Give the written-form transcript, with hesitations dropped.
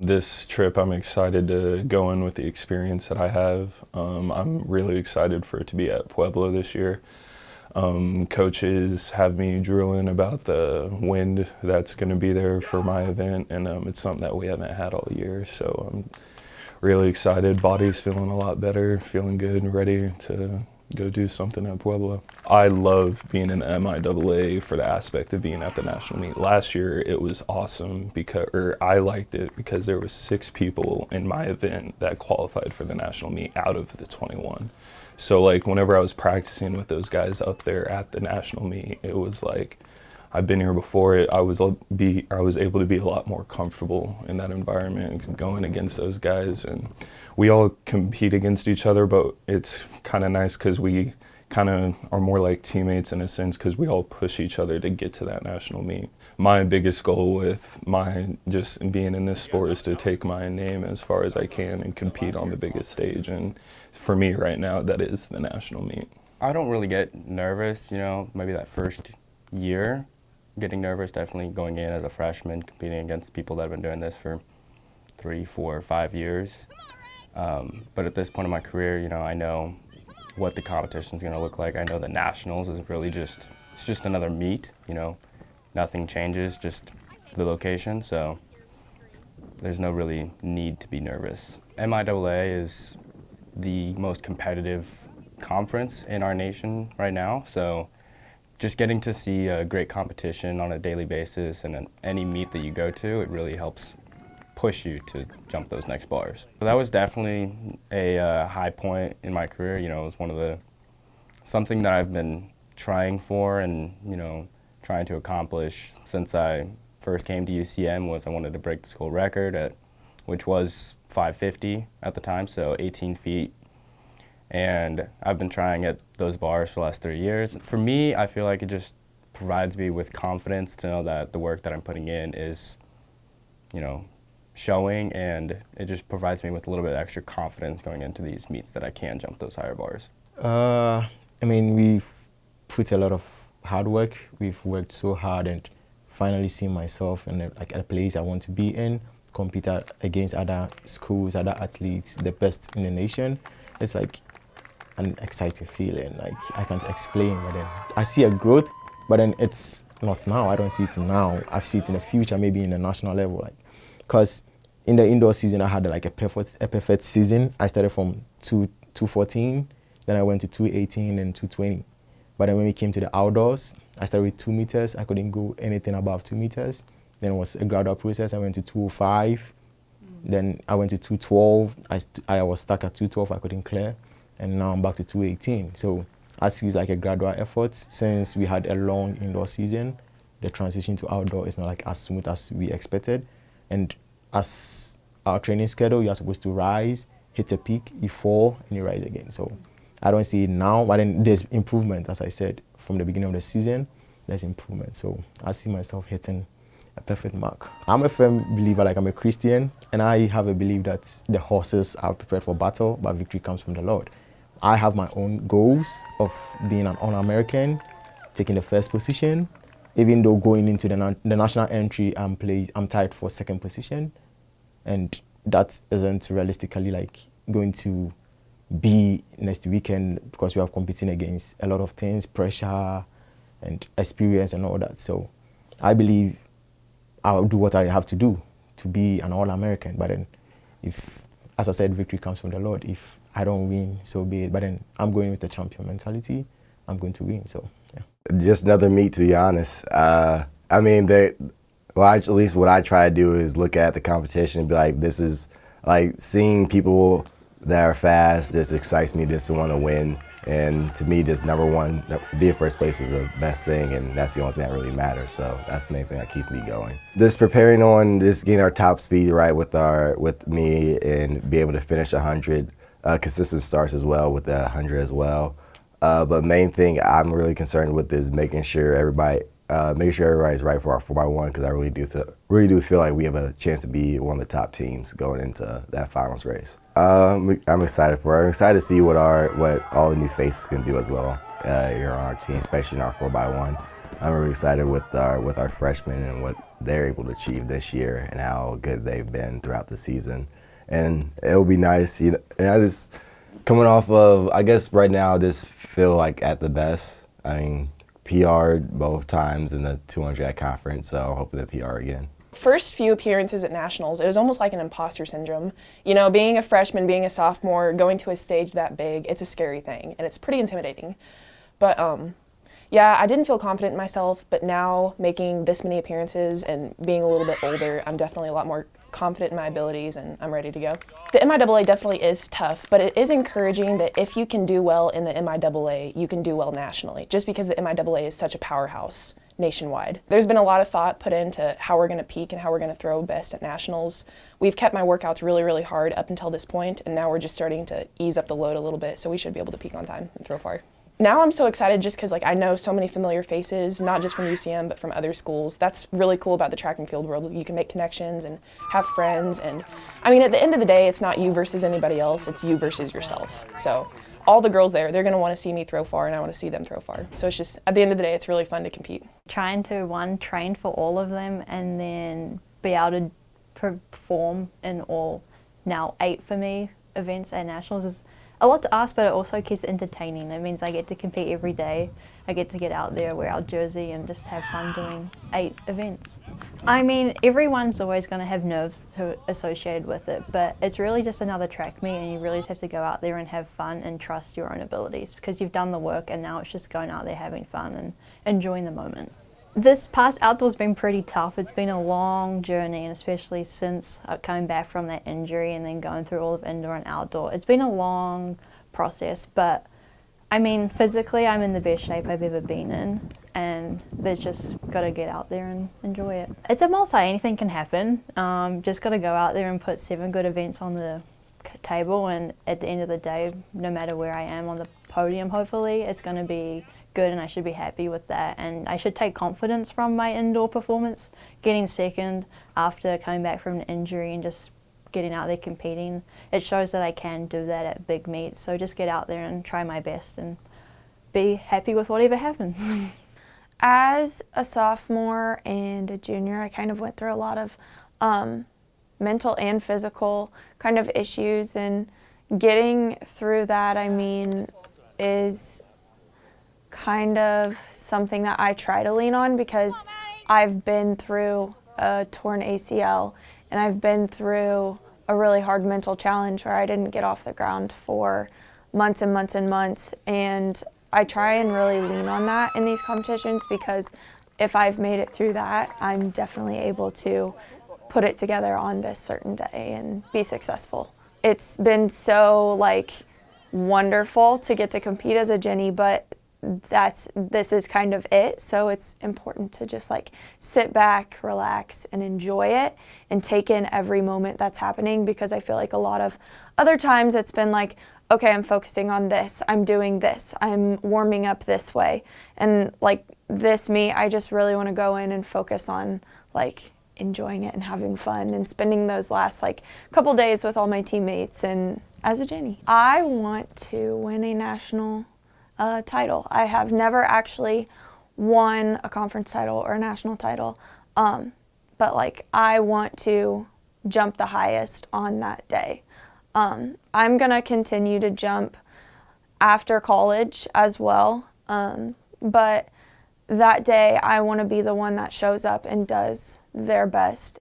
This trip, I'm excited to go in with the experience that I have. I'm really excited for it to be at Pueblo this year. Coaches have me drilling about the wind that's going to be there for my event, and it's something that we haven't had all year. So I'm really excited. Body's feeling a lot better, feeling good and ready to go do something at Pueblo. I love being in the MIAA for the aspect of being at the national meet. Last year it was awesome I liked it because there was 6 people in my event that qualified for the national meet out of the 21. So like whenever I was practicing with those guys up there at the national meet, it was like, I've been here before. I was able to be a lot more comfortable in that environment, going against those guys, and we all compete against each other. But it's kind of nice because we kind of are more like teammates in a sense, because we all push each other to get to that national meet. My biggest goal with just being in this sport is to take my name as far as I can and compete on the biggest stage. And for me right now, that is the national meet. I don't really get nervous, maybe that first year. Getting nervous, definitely going in as a freshman, competing against people that have been doing this for 3, 4, 5 years. But at this point in my career, I know what the competition is going to look like. I know that nationals is really it's just another meet, Nothing changes, just the location, so there's no really need to be nervous. MIAA is the most competitive conference in our nation right now, so just getting to see a great competition on a daily basis and any meet that you go to, it really helps push you to jump those next bars. So that was definitely a high point in my career. It was something that I've been trying for and, trying to accomplish since I first came to UCM. I wanted to break the school record, which was 550 at the time, so 18 feet. And I've been trying at those bars for the last 3 years. For me, I feel like it just provides me with confidence to know that the work that I'm putting in is, showing, and it just provides me with a little bit of extra confidence going into these meets that I can jump those higher bars. We've put a lot of hard work. We've worked so hard and finally seen myself in a place I want to be in, compete against other schools, other athletes, the best in the nation. It's like an exciting feeling, like I can't explain, but then I see a growth, but then it's not now. I don't see it now. I see it in the future, maybe in the national level, because in the indoor season I had a perfect season. I started from 214, then I went to 218 and 220. But then when we came to the outdoors, I started with 2 meters. I couldn't go anything above 2 meters. Then it was a gradual process. I went to 205. Then I went to 212. I was stuck at 212. I couldn't clear. And now I'm back to 218. So I see it's like a gradual effort. Since we had a long indoor season, the transition to outdoor is not like as smooth as we expected. And as our training schedule, you are supposed to rise, hit a peak, you fall, and you rise again. So I don't see it now, but then there's improvement, as I said, from the beginning of the season, there's improvement. So I see myself hitting a perfect mark. I'm a firm believer, I'm a Christian, and I have a belief that the horses are prepared for battle, but victory comes from the Lord. I have my own goals of being an All-American, taking the first position, even though going into the national entry, I'm tied for second position, and that isn't realistically going to be next weekend because we are competing against a lot of things, pressure and experience and all that. So I believe I'll do what I have to do to be an All-American. But then if, as I said, victory comes from the Lord. If I don't win, so be it. But then I'm going with the champion mentality. I'm going to win, so yeah. Just another meet, to be honest. At least what I try to do is look at the competition and be like, this is like seeing people that are fast just excites me just to want to win. And to me, just number one, being first place is the best thing, and that's the only thing that really matters. So that's the main thing that keeps me going. Just preparing on just getting our top speed right with me and be able to finish 100. Consistent starts as well with the 100 as well. But main thing I'm really concerned with is making sure everybody's right for our 4x1, because I really do feel like we have a chance to be one of the top teams going into that finals race. I'm excited for it. I'm excited to see what all the new faces can do as well here on our team, especially in our 4x1. I'm really excited with our freshmen and what they're able to achieve this year and how good they've been throughout the season. And it'll be nice, you know, and I just coming off of, I guess right now I just feel like at the best. I mean, PR'd both times in the 200 at conference, so I'm hoping to PR again. First few appearances at nationals, it was almost like an imposter syndrome. You know, being a freshman, being a sophomore, going to a stage that big, it's a scary thing, and it's pretty intimidating. But yeah, I didn't feel confident in myself, but now making this many appearances and being a little bit older, I'm definitely a lot more confident in my abilities, and I'm ready to go. The MIAA definitely is tough, but it is encouraging that if you can do well in the MIAA, you can do well nationally, just because the MIAA is such a powerhouse nationwide. There's been a lot of thought put into how we're going to peak and how we're going to throw best at nationals. We've kept my workouts really, really hard up until this point, and now we're just starting to ease up the load a little bit, so we should be able to peak on time and throw far. Now I'm so excited just because I know so many familiar faces, not just from UCM, but from other schools. That's really cool about the track and field world. You can make connections and have friends. And I mean, at the end of the day, it's not you versus anybody else, it's you versus yourself. So all the girls there, they're gonna wanna see me throw far and I wanna see them throw far. So it's just, at the end of the day, it's really fun to compete. Trying to, train for all of them and then be able to perform in all, now 8 for me, events at nationals is a lot to ask, but it also keeps it entertaining. It means I get to compete every day. I get to get out there, wear our jersey, and just have fun doing 8 events. I mean, everyone's always going to have nerves associated with it, but it's really just another track meet, and you really just have to go out there and have fun and trust your own abilities because you've done the work, and now it's just going out there having fun and enjoying the moment. This past outdoor's been pretty tough. It's been a long journey, and especially since coming back from that injury and then going through all of indoor and outdoor. It's been a long process, but I mean, physically I'm in the best shape I've ever been in, and there's just got to get out there and enjoy it. It's a multi, anything can happen. Just got to go out there and put 7 good events on the table, and at the end of the day, no matter where I am on the podium, hopefully, it's going to be good and I should be happy with that, and I should take confidence from my indoor performance. Getting second after coming back from an injury and just getting out there competing, it shows that I can do that at big meets, so just get out there and try my best and be happy with whatever happens. As a sophomore and a junior, I kind of went through a lot of mental and physical kind of issues, and getting through that, I mean, is kind of something that I try to lean on because I've been through a torn ACL and I've been through a really hard mental challenge where I didn't get off the ground for months and months and months, and I try and really lean on that in these competitions because if I've made it through that, I'm definitely able to put it together on this certain day and be successful. It's been so wonderful to get to compete as a Jenny, but this is kind of it, so it's important to just sit back, relax, and enjoy it and take in every moment that's happening, because I feel like a lot of other times it's been okay, I'm focusing on this, I'm doing this, I'm warming up this way, and this meet, I just really want to go in and focus on enjoying it and having fun and spending those last couple days with all my teammates and as a Jenny. I want to win a national title. I have never actually won a conference title or a national title, but I want to jump the highest on that day. I'm gonna continue to jump after college as well, but that day I want to be the one that shows up and does their best.